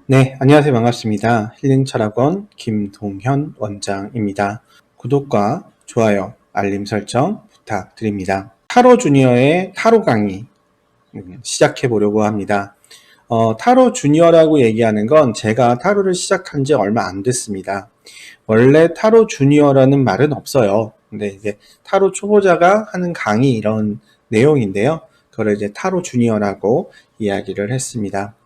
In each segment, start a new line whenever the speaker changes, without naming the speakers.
네, 안녕하세요. 반갑습니다. 힐링철학원 김동현 원장입니다. 구독과 좋아요, 알림 설정 부탁드립니다. 타로 주니어의 타로 강의 시작해 보려고 합니다. 타로 주니어라고 얘기하는 건 제가 타로를 시작한 지 얼마 안 됐습니다. 원래 타로 주니어라는 말은 없어요. 근데 이제 타로 초보자가 하는 강의 이런 내용인데요. 그걸 이제 타로 주니어라고 이야기를 했습니다.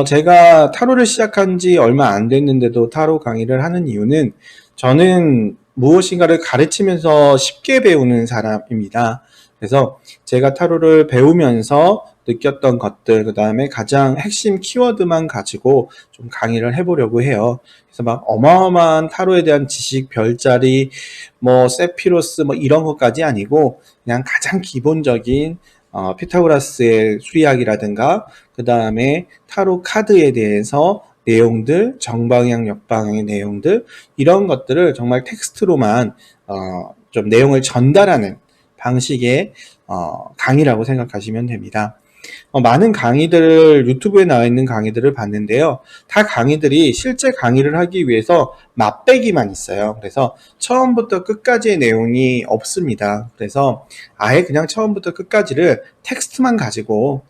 제가 타로를 시작한 지 얼마 안 됐는데도 타로 강의를 하는 이유는 저는 무엇인가를 가르치면서 쉽게 배우는 사람입니다. 그래서 제가 타로를 배우면서 느꼈던 것들, 그 다음에 가장 핵심 키워드만 가지고 좀 강의를 해보려고 해요. 그래서 막 어마어마한 타로에 대한 지식, 별자리, 뭐 세피로스 뭐 이런 것까지 아니고 그냥 가장 기본적인 피타고라스의 수리학이라든가 그 다음에 타로 카드에 대해서 내용들, 정방향, 역방향의 내용들 이런 것들을 정말 텍스트로만 좀 내용을 전달하는 방식의 강의라고 생각하시면 됩니다. 많은 강의들을 유튜브에 나와 있는 강의들을 봤는데요. 다 강의들이 실제 강의를 하기 위해서 맛배기만 있어요. 그래서 처음부터 끝까지의 내용이 없습니다. 그래서 아예 그냥 처음부터 끝까지를 텍스트만 가지고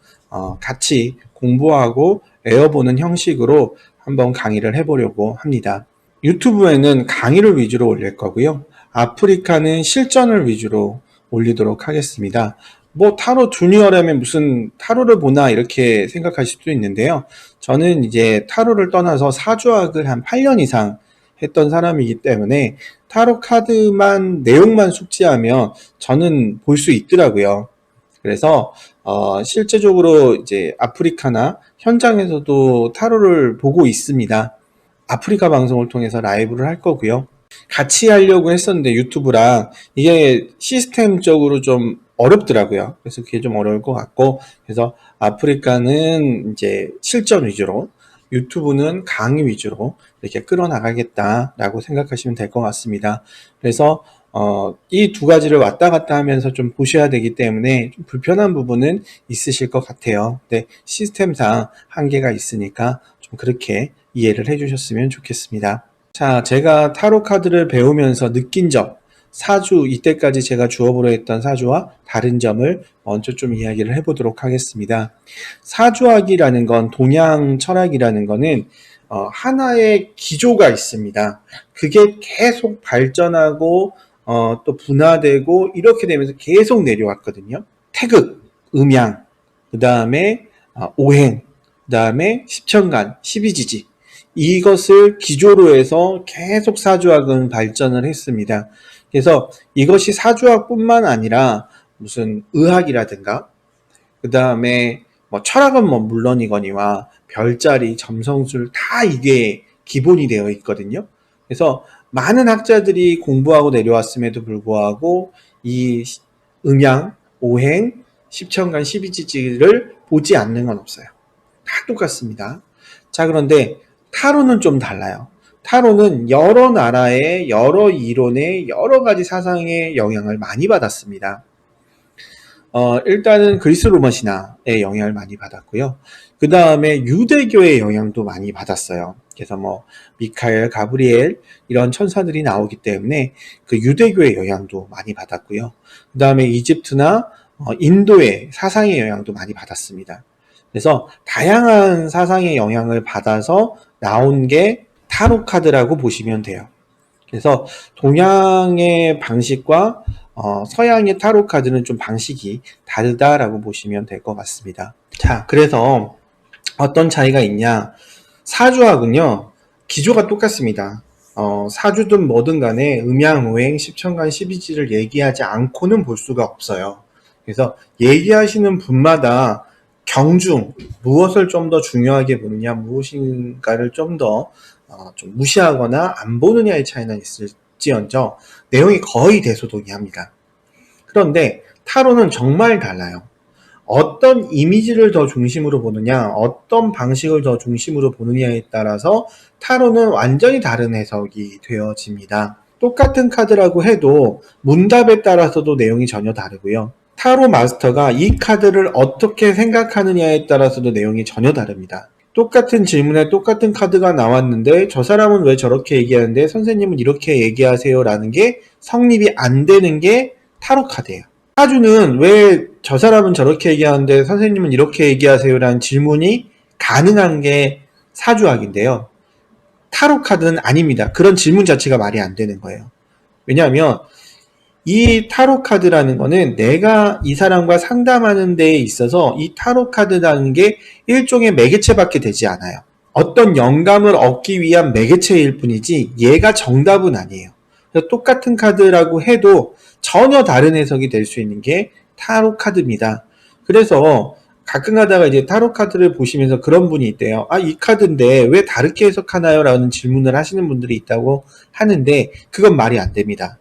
같이 공부하고 외워보는 형식으로 한번 강의를 해보려고 합니다. 유튜브에는 강의를 위주로 올릴 거고요. 아프리카는 실전을 위주로 올리도록 하겠습니다. 뭐 타로 주니어라면 무슨 타로를 보나 이렇게 생각하실 수도 있는데요. 저는 이제 타로를 떠나서 사주학을 한 8년 이상 했던 사람이기 때문에 타로 카드만 내용만 숙지하면 저는 볼 수 있더라고요. 그래서 실제적으로 이제 아프리카나 현장에서도 타로를 보고 있습니다. 아프리카 방송을 통해서 라이브를 할 거고요. 같이 하려고 했었는데 유튜브랑 이게 시스템적으로 좀 어렵더라고요. 그래서 그게 좀 어려울 것 같고, 그래서 아프리카는 이제 실전 위주로, 유튜브는 강의 위주로 이렇게 끌어나가겠다라고 생각하시면 될 것 같습니다. 그래서 이 두 가지를 왔다 갔다 하면서 좀 보셔야 되기 때문에 좀 불편한 부분은 있으실 것 같아요. 근데 시스템상 한계가 있으니까 좀 그렇게 이해를 해주셨으면 좋겠습니다. 자, 제가 타로 카드를 배우면서 느낀 점, 사주, 이때까지 제가 주어보려 했던 사주와 다른 점을 먼저 좀 이야기를 해보도록 하겠습니다. 사주학이라는 건, 동양 철학이라는 거는 하나의 기조가 있습니다. 그게 계속 발전하고 또 분화되고 이렇게 되면서 계속 내려왔거든요. 태극, 음양, 그 다음에 오행, 그 다음에 십천간, 십이지지 이것을 기조로 해서 계속 사주학은 발전을 했습니다. 그래서 이것이 사주학뿐만 아니라 무슨 의학이라든가 그 다음에 뭐 철학은 뭐 물론이거니와 별자리, 점성술 다 이게 기본이 되어 있거든요. 그래서 많은 학자들이 공부하고 내려왔음에도 불구하고 이 음양, 오행, 십천간, 십이지지를 보지 않는 건 없어요. 다 똑같습니다. 자, 그런데 타로는 좀 달라요. 타로는 여러 나라의 여러 이론의 여러 가지 사상의 영향을 많이 받았습니다. 일단은 그리스 로마 신화의 영향을 많이 받았고요. 그 다음에 유대교의 영향도 많이 받았어요. 그래서 뭐 미카엘, 가브리엘 이런 천사들이 나오기 때문에 그 유대교의 영향도 많이 받았고요. 그 다음에 이집트나 인도의 사상의 영향도 많이 받았습니다. 그래서 다양한 사상의 영향을 받아서 나온 게 타로 카드라고 보시면 돼요. 그래서 동양의 방식과 서양의 타로 카드는 좀 방식이 다르다라고 보시면 될 것 같습니다. 자, 그래서 어떤 차이가 있냐? 사주하고는요, 기조가 똑같습니다. 사주든 뭐든 간에 음양, 오행, 십천간, 십이지를 얘기하지 않고는 볼 수가 없어요. 그래서 얘기하시는 분마다 경중, 무엇을 좀 더 중요하게 보느냐, 무엇인가를 좀 더 좀 무시하거나 안 보느냐의 차이는 있을지언정 내용이 거의 대소동의합니다. 그런데 타로는 정말 달라요. 어떤 이미지를 더 중심으로 보느냐, 어떤 방식을 더 중심으로 보느냐에 따라서 타로는 완전히 다른 해석이 되어집니다. 똑같은 카드라고 해도 문답에 따라서도 내용이 전혀 다르고요. 타로 마스터가 이 카드를 어떻게 생각하느냐에 따라서도 내용이 전혀 다릅니다. 똑같은 질문에 똑같은 카드가 나왔는데 저 사람은 왜 저렇게 얘기하는데 선생님은 이렇게 얘기하세요 라는 게 성립이 안 되는 게 타로 카드예요. 사주는 왜 저 사람은 저렇게 얘기하는데 선생님은 이렇게 얘기하세요 라는 질문이 가능한 게 사주학인데요. 타로 카드는 아닙니다. 그런 질문 자체가 말이 안 되는 거예요. 왜냐하면 이 타로 카드라는 거는 내가 이 사람과 상담하는 데에 있어서 이 타로 카드라는 게 일종의 매개체밖에 되지 않아요. 어떤 영감을 얻기 위한 매개체일 뿐이지 얘가 정답은 아니에요. 그래서 똑같은 카드라고 해도 전혀 다른 해석이 될 수 있는 게 타로 카드입니다. 그래서 가끔 가다가 이제 타로 카드를 보시면서 그런 분이 있대요. 아, 이 카드인데 왜 다르게 해석하나요? 라는 질문을 하시는 분들이 있다고 하는데 그건 말이 안 됩니다.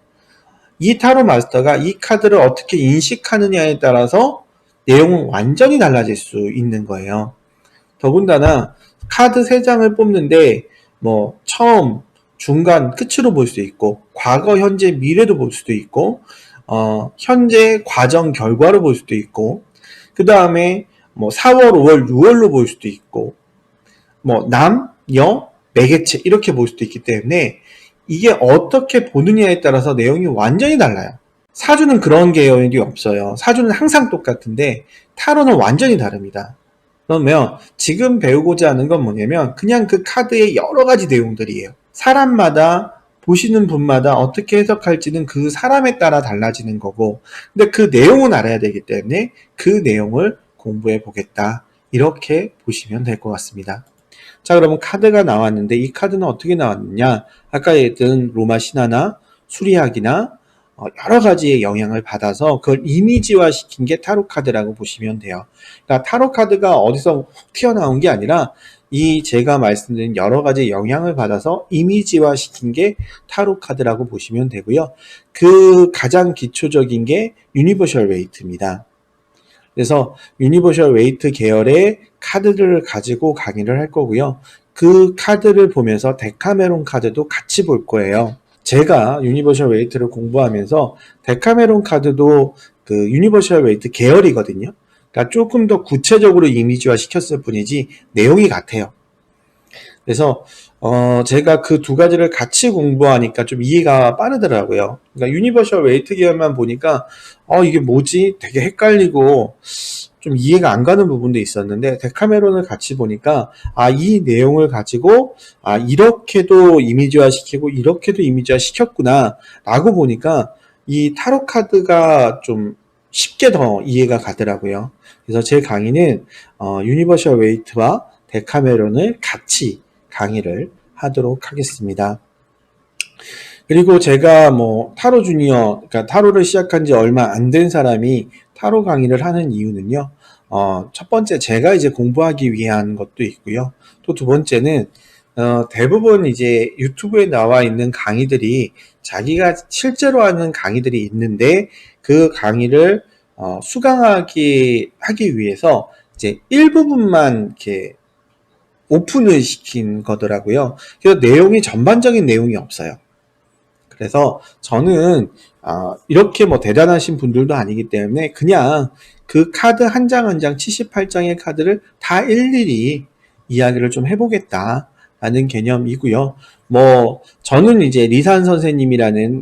이 타로 마스터가 이 카드를 어떻게 인식하느냐에 따라서 내용은 완전히 달라질 수 있는 거예요. 더군다나 카드 3장을 뽑는데 뭐 처음, 중간, 끝으로 볼 수 있고 과거, 현재, 미래도 볼 수도 있고 현재 과정 결과로 볼 수도 있고 그 다음에 뭐 4월, 5월, 6월로 볼 수도 있고 뭐 남, 여, 매개체 이렇게 볼 수도 있기 때문에 이게 어떻게 보느냐에 따라서 내용이 완전히 달라요. 사주는 그런 계열이 없어요. 사주는 항상 똑같은데 타로는 완전히 다릅니다. 그러면 지금 배우고자 하는 건 뭐냐면 그냥 그 카드의 여러 가지 내용들이에요. 사람마다 보시는 분마다 어떻게 해석할지는 그 사람에 따라 달라지는 거고 근데 그 내용은 알아야 되기 때문에 그 내용을 공부해 보겠다. 이렇게 보시면 될 것 같습니다. 자, 그러면 카드가 나왔는데 이 카드는 어떻게 나왔느냐? 아까 얘기했던 로마 신화나 수리학이나 여러 가지의 영향을 받아서 그걸 이미지화 시킨 게 타로 카드라고 보시면 돼요. 그러니까 타로 카드가 어디서 훅 튀어나온 게 아니라 이 제가 말씀드린 여러 가지 영향을 받아서 이미지화 시킨 게 타로 카드라고 보시면 되고요. 그 가장 기초적인 게 유니버셜 웨이트입니다. 그래서 유니버셜 웨이트 계열의 카드를 가지고 강의를 할 거고요. 그 카드를 보면서 데카메론 카드도 같이 볼 거예요. 제가 유니버셜 웨이트를 공부하면서 데카메론 카드도 그 유니버셜 웨이트 계열이거든요. 그러니까 조금 더 구체적으로 이미지화 시켰을 뿐이지 내용이 같아요. 그래서 제가 그 두 가지를 같이 공부하니까 좀 이해가 빠르더라고요. 그러니까 유니버셜 웨이트 계열만 보니까 이게 뭐지? 되게 헷갈리고 좀 이해가 안 가는 부분도 있었는데 데카메론을 같이 보니까 이 내용을 가지고 이렇게도 이미지화 시키고 이렇게도 이미지화 시켰구나 라고 보니까 이 타로 카드가 좀 쉽게 더 이해가 가더라고요. 그래서 제 강의는 유니버셜 웨이트와 데카메론을 같이 강의를 하도록 하겠습니다. 그리고 제가 뭐 타로 주니어, 그러니까 타로를 시작한 지 얼마 안 된 사람이 타로 강의를 하는 이유는요. 첫 번째 제가 이제 공부하기 위한 것도 있고요. 또 두 번째는 대부분 이제 유튜브에 나와 있는 강의들이 자기가 실제로 하는 강의들이 있는데 그 강의를 수강하기 하기 위해서 이제 일부분만 이렇게 오픈을 시킨 거더라고요. 그래서 내용이 전반적인 내용이 없어요. 그래서 저는 이렇게 뭐 대단하신 분들도 아니기 때문에 그냥 그 카드 한 장 한 장 78장의 카드를 다 일일이 이야기를 좀 해보겠다라는 개념이고요. 뭐 저는 이제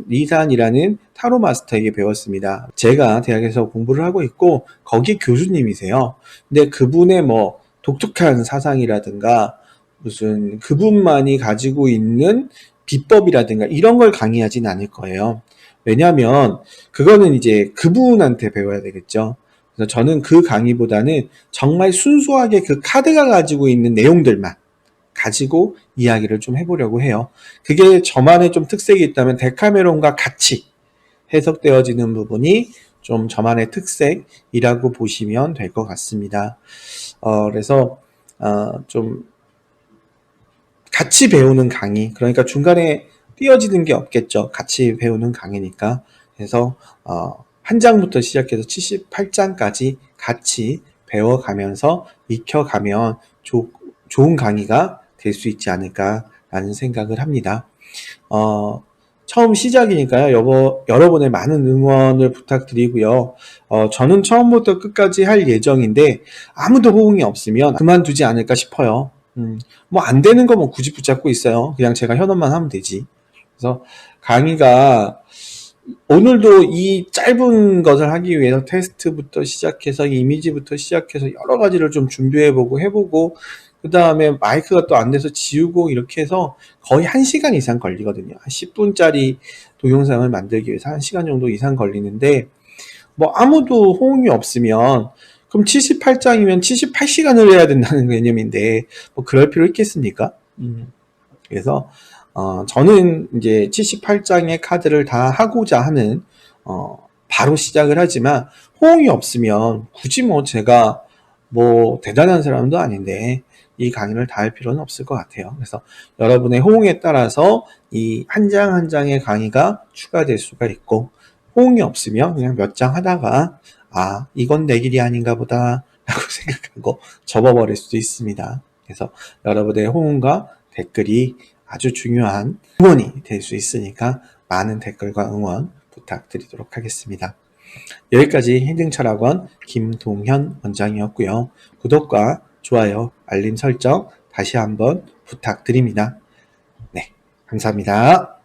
리산이라는 타로 마스터에게 배웠습니다. 제가 대학에서 공부를 하고 있고 거기 교수님이세요. 근데 그분의 뭐 독특한 사상이라든가 무슨 그분만이 가지고 있는 비법이라든가 이런 걸 강의하진 않을 거예요. 왜냐하면 그거는 이제 그분한테 배워야 되겠죠. 그래서 저는 그 강의보다는 정말 순수하게 그 카드가 가지고 있는 내용들만 가지고 이야기를 좀 해보려고 해요. 그게 저만의 좀 특색이 있다면 데카메론과 같이 해석되어지는 부분이 좀 저만의 특색이라고 보시면 될 것 같습니다. 그래서 좀 같이 배우는 강의, 그러니까 중간에 띄어지는 게 없겠죠. 같이 배우는 강의니까. 그래서 한 장부터 시작해서 78장까지 같이 배워가면서 익혀가면 좋은 강의가 될 수 있지 않을까라는 생각을 합니다. 처음 시작이니까요. 여러분의 많은 응원을 부탁드리고요. 저는 처음부터 끝까지 할 예정인데 아무도 호응이 없으면 그만두지 않을까 싶어요. 뭐 안 되는 거 뭐 굳이 붙잡고 있어요. 그냥 제가 현업만 하면 되지. 그래서 강의가 오늘도 이 짧은 것을 하기 위해서 테스트부터 시작해서 이미지부터 시작해서 여러 가지를 좀 준비해보고 해보고 그 다음에 마이크가 또 안 돼서 지우고 이렇게 해서 거의 1시간 이상 걸리거든요. 한 10분짜리 동영상을 만들기 위해서 1시간 정도 이상 걸리는데 뭐 아무도 호응이 없으면 그럼 78장이면 78시간을 해야 된다는 개념인데 뭐 그럴 필요 있겠습니까? 그래서 저는 이제 78장의 카드를 다 하고자 하는 바로 시작을 하지만 호응이 없으면 굳이 뭐 제가 뭐 대단한 사람도 아닌데 이 강의를 다 할 필요는 없을 것 같아요. 그래서 여러분의 호응에 따라서 이 한 장 한 장의 강의가 추가될 수가 있고 호응이 없으면 그냥 몇 장 하다가 이건 내 길이 아닌가 보다 라고 생각하고 접어버릴 수도 있습니다. 그래서 여러분의 호응과 댓글이 아주 중요한 응원이 될 수 있으니까 많은 댓글과 응원 부탁드리도록 하겠습니다. 여기까지 힐링철학원 김동현 원장이었고요. 구독과 좋아요, 알림 설정 다시 한번 부탁드립니다. 네, 감사합니다.